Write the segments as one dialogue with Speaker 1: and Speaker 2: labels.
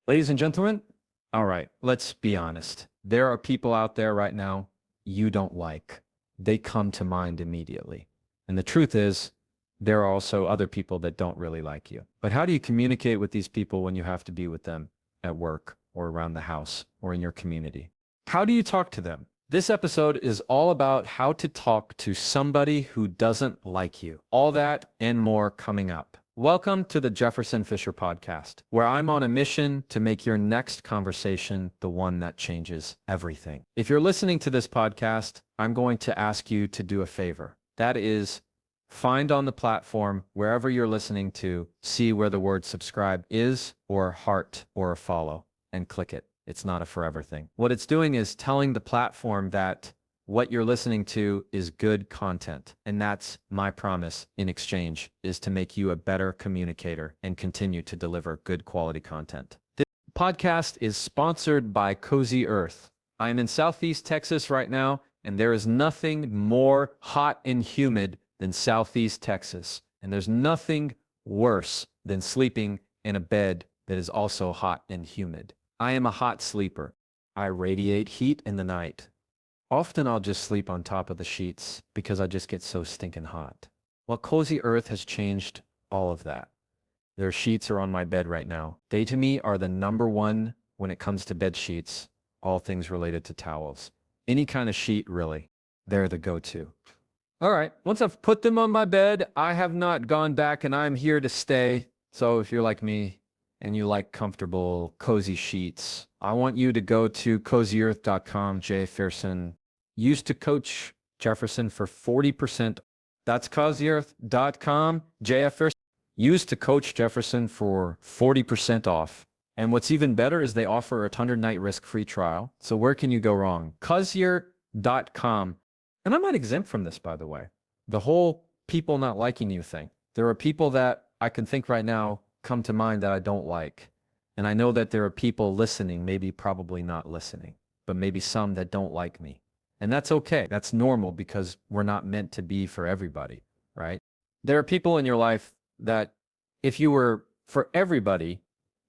Speaker 1: Ladies and gentlemen, all right, let's be honest. There are people out there right now you don't like. They come to mind immediately. And the truth is, there are also other people that don't really like you. But how do you communicate with these people when you have to be with them at work or around the house or in your community? How do you talk to them? This episode is all about how to talk to somebody who doesn't like you. All that and more coming up. Welcome to the Jefferson Fisher podcast, where I'm on a mission to make your next conversation the one that changes everything. If you're listening to this podcast, I'm going to ask you to do a favor. That is, find on the platform, wherever you're listening to, see where the word subscribe is, or heart, or a follow, and click it. It's not a forever thing. What it's doing is telling the platform that what you're listening to is good content. And that's my promise in exchange, is to make you a better communicator and continue to deliver good quality content. This podcast is sponsored by Cozy Earth. I am in Southeast Texas right now, and there is nothing more hot and humid than Southeast Texas. And there's nothing worse than sleeping in a bed that is also hot and humid. I am a hot sleeper. I radiate heat in the night. Often I'll just sleep on top of the sheets because I just get so stinking hot. Well, Cozy Earth has changed all of that. Their sheets are on my bed right now. They to me are the number one when it comes to bed sheets, all things related to towels. Any kind of sheet, really. They're the go-to. All right, once I've put them on my bed, I have not gone back and I'm here to stay. So if you're like me and you like comfortable, cozy sheets, I want you to go to cozyearth.com, Jefferson. Used to coach Jefferson for 40%. That's cozyearth.com, Jefferson. Used to coach Jefferson for 40% off. And what's even better is they offer a 100-night risk-free trial. So where can you go wrong? Cozyearth.com. And I'm not exempt from this, by the way. The whole people not liking you thing. There are people that I can think right now come to mind that I don't like. And I know that there are people listening, maybe probably not listening, but maybe some that don't like me. And that's okay. That's normal because we're not meant to be for everybody, right? There are people in your life that if you were for everybody,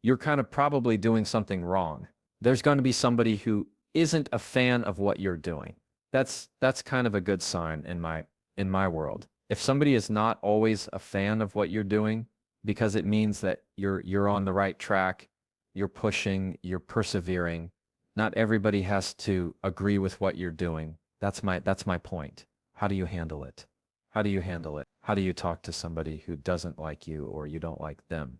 Speaker 1: you're kind of probably doing something wrong. There's going to be somebody who isn't a fan of what you're doing. That's kind of a good sign in my world. If somebody is not always a fan of what you're doing, because it means that you're on the right track, you're pushing, you're persevering. Not everybody has to agree with what you're doing. That's my point. How do you handle it? How do you handle it? How do you talk to somebody who doesn't like you or you don't like them?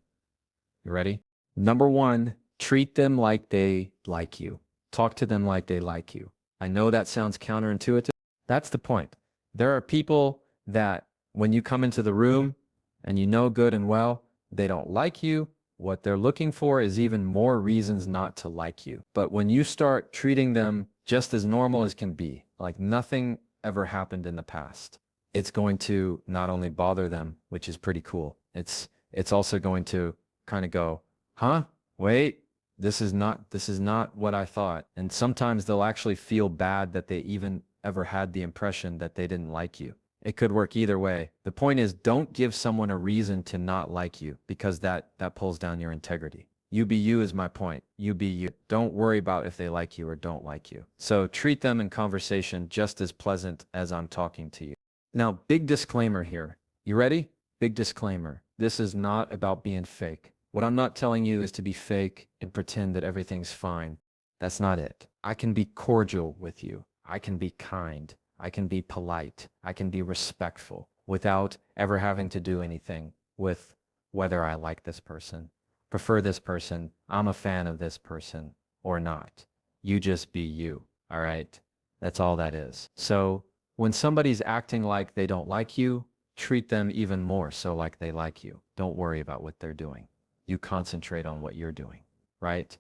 Speaker 1: You ready? Number one, treat them like they like you. Talk to them like they like you. I know that sounds counterintuitive. That's the point. There are people that when you come into the room and you know good and well, they don't like you. What they're looking for is even more reasons not to like you. But when you start treating them just as normal as can be, like nothing ever happened in the past, it's going to not only bother them, which is pretty cool. It's also going to kind of go, huh? Wait, this is not what I thought. And sometimes they'll actually feel bad that they even ever had the impression that they didn't like you. It could work either way. The point is, don't give someone a reason to not like you because that pulls down your integrity. You be you is my point. You be you. Don't worry about if they like you or don't like you. So treat them in conversation just as pleasant as I'm talking to you. Now, big disclaimer here. You ready? Big disclaimer. This is not about being fake. What I'm not telling you is to be fake and pretend that everything's fine. That's not it. I can be cordial with you. I can be kind. I can be polite. I can be respectful without ever having to do anything with whether I like this person, prefer this person, I'm a fan of this person or not. You just be you, all right? That's all that is. So when somebody's acting like they don't like you, treat them even more so like they like you. Don't worry about what they're doing. You concentrate on what you're doing, right?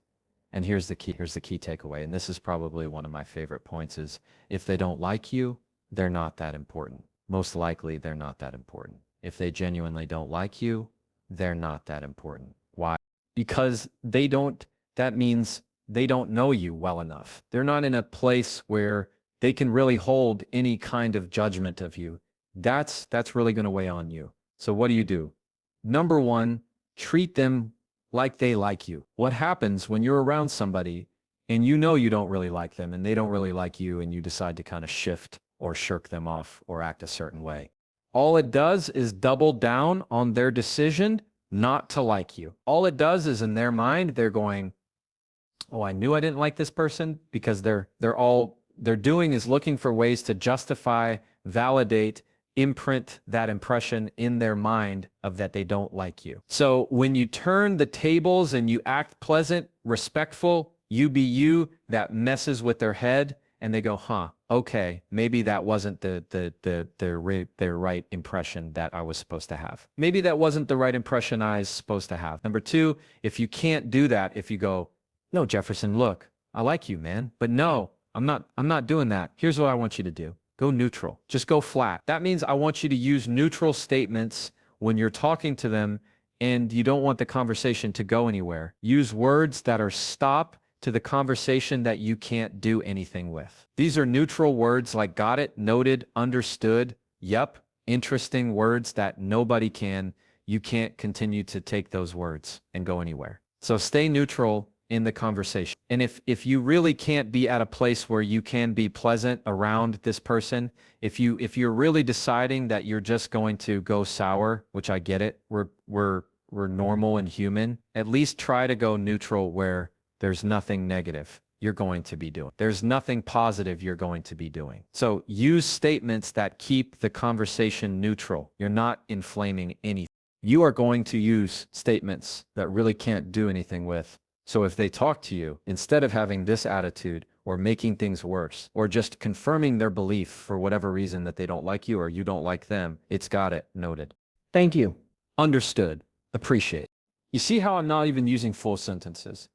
Speaker 1: And here's the key takeaway, and this is probably one of my favorite points is if they don't like you, they're not that important. Most likely they're not that important. If they genuinely don't like you, they're not that important. Why? Because that means they don't know you well enough. They're not in a place where they can really hold any kind of judgment of you. That's really going to weigh on you. So what do? Number one, treat them like they like you. What happens when you're around somebody and you know you don't really like them and they don't really like you and you decide to kind of shift or shirk them off or act a certain way? All it does is double down on their decision not to like you. All it does is in their mind, they're going, oh, I knew I didn't like this person, because they're doing is looking for ways to justify, validate, imprint that impression in their mind of that they don't like you. So when you turn the tables and you act pleasant, respectful, you be you, that messes with their head and they go, huh, okay, maybe that wasn't the right impression that I was supposed to have. Maybe that wasn't the right impression I was supposed to have. Number two, if you can't do that, if you go, no, Jefferson, look, I like you, man, but no, I'm not doing that. Here's what I want you to do. Go neutral. Just go flat. That means I want you to use neutral statements when you're talking to them and you don't want the conversation to go anywhere. Use words that are stop to the conversation that you can't do anything with. These are neutral words like got it, noted, understood, yep, interesting words that nobody can. You can't continue to take those words and go anywhere. So stay neutral in the conversation. And if you really can't be at a place where you can be pleasant around this person, if you're really deciding that you're just going to go sour, which I get it, we're normal and human, at least try to go neutral where there's nothing negative you're going to be doing. There's nothing positive you're going to be doing. So use statements that keep the conversation neutral. You're not inflaming anything. You are going to use statements that really can't do anything with. So if they talk to you, instead of having this attitude or making things worse or just confirming their belief for whatever reason that they don't like you or you don't like them, it's got it, noted. Thank you. Understood. Appreciate. You see how I'm not even using full sentences?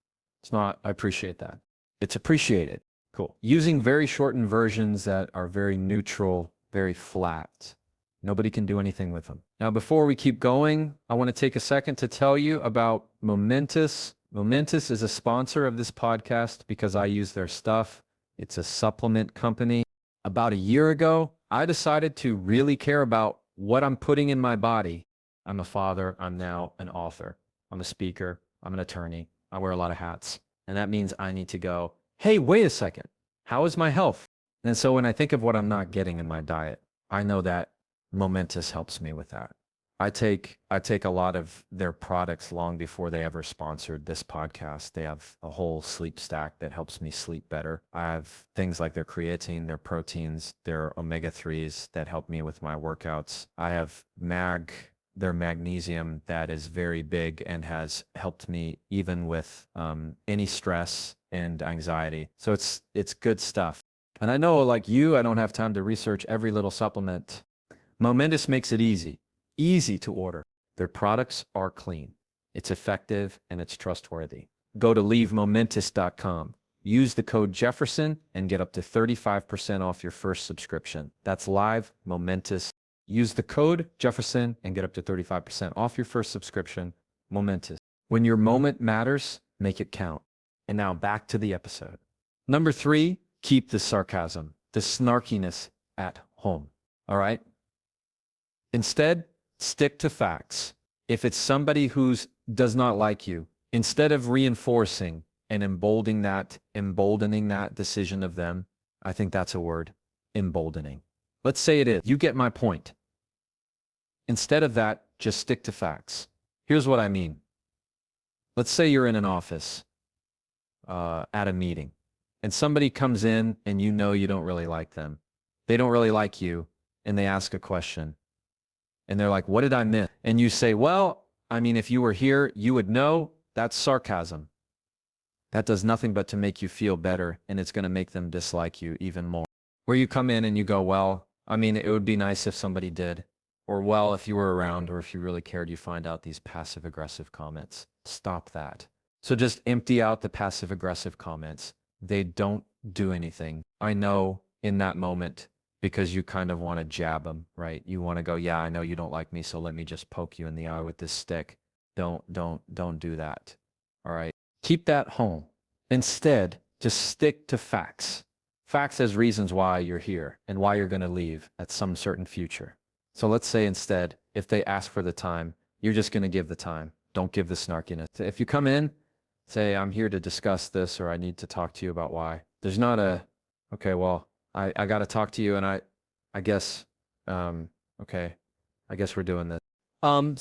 Speaker 1: It's not, I appreciate that. It's appreciated. Cool. Using very shortened versions that are very neutral, very flat. Nobody can do anything with them. Now, before we keep going, I want to take a second to tell you about Momentous. Momentous is a sponsor of this podcast because I use their stuff. It's a supplement company. About a year ago, I decided to really care about what I'm putting in my body. I'm a father. I'm now an author. I'm a speaker. I'm an attorney. I wear a lot of hats. And that means I need to go, hey, wait a second. How is my health? And so when I think of what I'm not getting in my diet, I know that Momentous helps me with that. I take a lot of their products long before they ever sponsored this podcast. They have a whole sleep stack that helps me sleep better. I have things like their creatine, their proteins, their omega-3s that help me with my workouts. I have their magnesium that is very big and has helped me even with any stress and anxiety. So it's good stuff. And I know, like you, I don't have time to research every little supplement. Momentous makes it easy to order. Their products are clean. It's effective and it's trustworthy. Go to leavemomentous.com. Use the code Jefferson and get up to 35% off your first subscription. That's Live Momentous. Use the code Jefferson and get up to 35% off your first subscription. Momentous. When your moment matters, make it count. And now back to the episode. Number 3, keep the sarcasm, the snarkiness at home. All right? Instead, stick to facts. If it's somebody who does not like you, instead of reinforcing and emboldening that decision of them, I think that's a word, emboldening. Let's say it is. You get my point. Instead of that, just stick to facts. Here's what I mean. Let's say you're in an office at a meeting, and somebody comes in and you know you don't really like them. They don't really like you, and they ask a question. And they're like, what did I miss? And you say, well, I mean, if you were here, you would know. That's sarcasm. That does nothing but to make you feel better, and it's going to make them dislike you even more. Where you come in and you go, well, I mean, it would be nice if somebody did. Or, well, if you were around or if you really cared, you find out these passive-aggressive comments. Stop that. So just empty out the passive-aggressive comments. They don't do anything. I know in that moment, because you kind of want to jab them, right? You want to go, yeah, I know you don't like me, so let me just poke you in the eye with this stick. Don't do that. All right? Keep that home. Instead, just stick to facts. Facts as reasons why you're here and why you're going to leave at some certain future. So let's say instead, if they ask for the time, you're just going to give the time. Don't give the snarkiness. If you come in, say, I'm here to discuss this, or I need to talk to you about why. There's not a, okay, well, I got to talk to you, and I guess, okay, I guess we're doing this.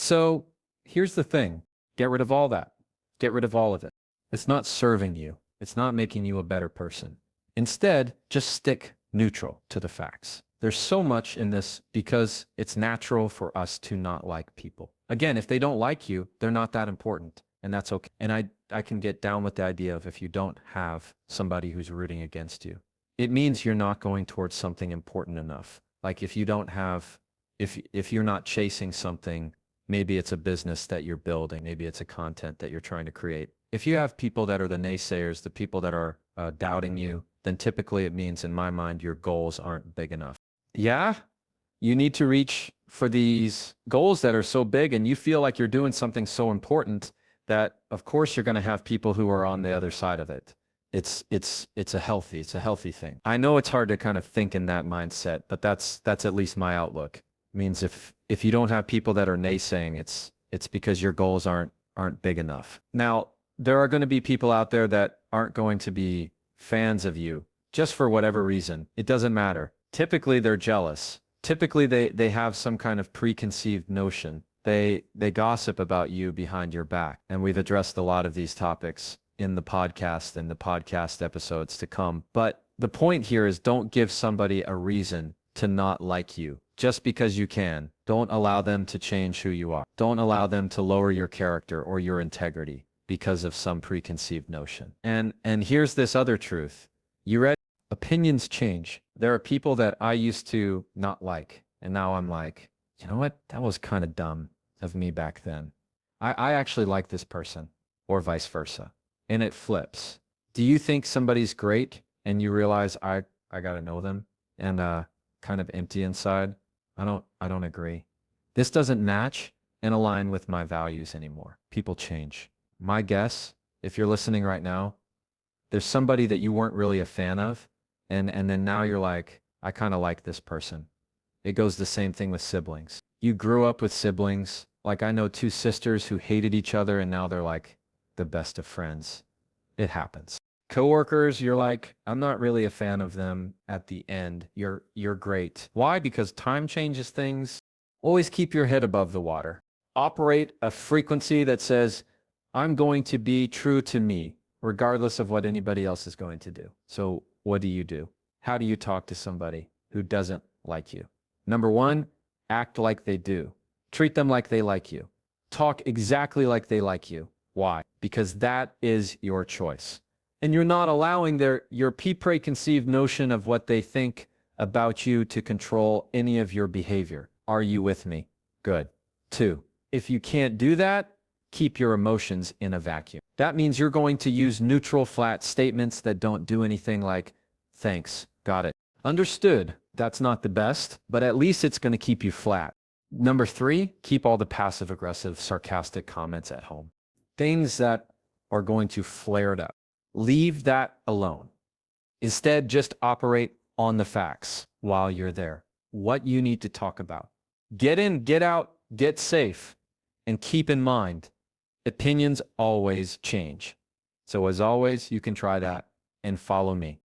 Speaker 1: So here's the thing. Get rid of all that. Get rid of all of it. It's not serving you. It's not making you a better person. Instead, just stick neutral to the facts. There's so much in this because it's natural for us to not like people. Again, if they don't like you, they're not that important, and that's okay. And I can get down with the idea of if you don't have somebody who's rooting against you, it means you're not going towards something important enough. Like if you don't have, if you're not chasing something, maybe it's a business that you're building, maybe it's a content that you're trying to create. If you have people that are the naysayers, the people that are doubting you, then typically it means, in my mind, your goals aren't big enough. Yeah, you need to reach for these goals that are so big, and you feel like you're doing something so important that, of course, you're going to have people who are on the other side of it. It's a healthy thing. I know it's hard to kind of think in that mindset, but that's at least my outlook. It means if you don't have people that are naysaying, it's because your goals aren't big enough. Now, there are going to be people out there that aren't going to be fans of you just for whatever reason. It doesn't matter. Typically, they're jealous. Typically, they have some kind of preconceived notion. They gossip about you behind your back. And we've addressed a lot of these topics in the podcast and the podcast episodes to come. But the point here is, don't give somebody a reason to not like you just because you can. Don't allow them to change who you are. Don't allow them to lower your character or your integrity because of some preconceived notion. And here's this other truth. You read, opinions change. There are people that I used to not like, and now I'm like, you know what? That was kind of dumb of me back then. I actually like this person, or vice versa. And it flips. Do you think somebody's great and you realize I got to know them and kind of empty inside? I don't agree. This doesn't match and align with my values anymore. People change. My guess, if you're listening right now, there's somebody that you weren't really a fan of, and then now you're like, I kind of like this person. It goes the same thing with siblings. You grew up with siblings. Like I know two sisters who hated each other and now they're like the best of friends. It happens. Coworkers, you're like, I'm not really a fan of them at the end. You're great. Why? Because time changes things. Always keep your head above the water. Operate a frequency that says, I'm going to be true to me, regardless of what anybody else is going to do. So what do? How do you talk to somebody who doesn't like you? Number one, act like they do. Treat them like they like you. Talk exactly like they like you. Why? Because that is your choice. And you're not allowing your preconceived notion of what they think about you to control any of your behavior. Are you with me? Good. 2, if you can't do that, keep your emotions in a vacuum. That means you're going to use neutral, flat statements that don't do anything, like, thanks, got it. Understood. That's not the best, but at least it's going to keep you flat. Number 3, keep all the passive-aggressive, sarcastic comments at home. Things that are going to flare it up. Leave that alone. Instead, just operate on the facts while you're there. What you need to talk about. Get in, get out, get safe. And keep in mind, opinions always change. So as always, you can try that and follow me.